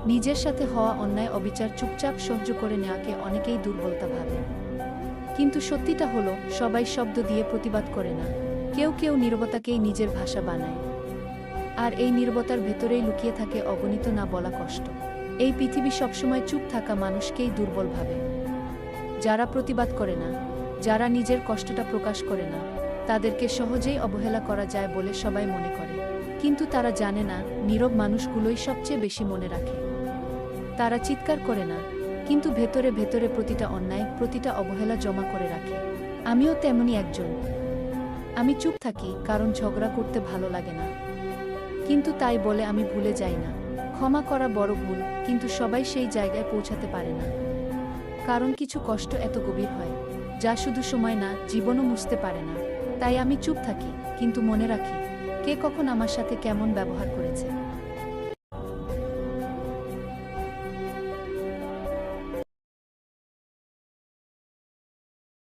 নিজের সাথে হওয়া অন্যায় অবিচার চুপচাপ সহ্য করে নেওয়াকে অনেকেই দুর্বলতা ভাবে। কিন্তু সত্যিটা হলো, সবাই শব্দ দিয়ে প্রতিবাদ করে না। কেউ কেউ নীরবতাকেই নিজের ভাষা বানায়। আর এই নীরবতার ভেতরেই লুকিয়ে থাকে অগণিত না বলা কষ্ট। এই পৃথিবী সবসময় চুপ থাকা মানুষকেই দুর্বল ভাবে। যারা প্রতিবাদ করে না, যারা নিজের কষ্টটা প্রকাশ করে না, তাদেরকে সহজেই অবহেলা করা যায় বলে সবাই মনে করে। কিন্তু তারা জানে না, নীরব মানুষগুলোই সবচেয়ে বেশি মনে রাখে। তারা চিৎকার করে না, কিন্তু ভেতরে ভেতরে প্রতিটা অন্যায়, প্রতিটা অবহেলা জমা করে রাখে। আমিও তেমনি একজন। আমি চুপ থাকি কারণ ঝগড়া করতে ভালো লাগে না। কিন্তু তাই বলে আমি ভুলে যাই না। ক্ষমা করা বড় ভুল, কিন্তু সবাই সেই জায়গায় পৌঁছাতে পারে না। কারণ কিছু কষ্ট এত গভীর হয়, যা শুধু সময় না, জীবনও মুছতে পারে না। তাই আমি চুপ থাকি, কিন্তু মনে রাখি কে কখন আমার সাথে কেমন ব্যবহার করেছে।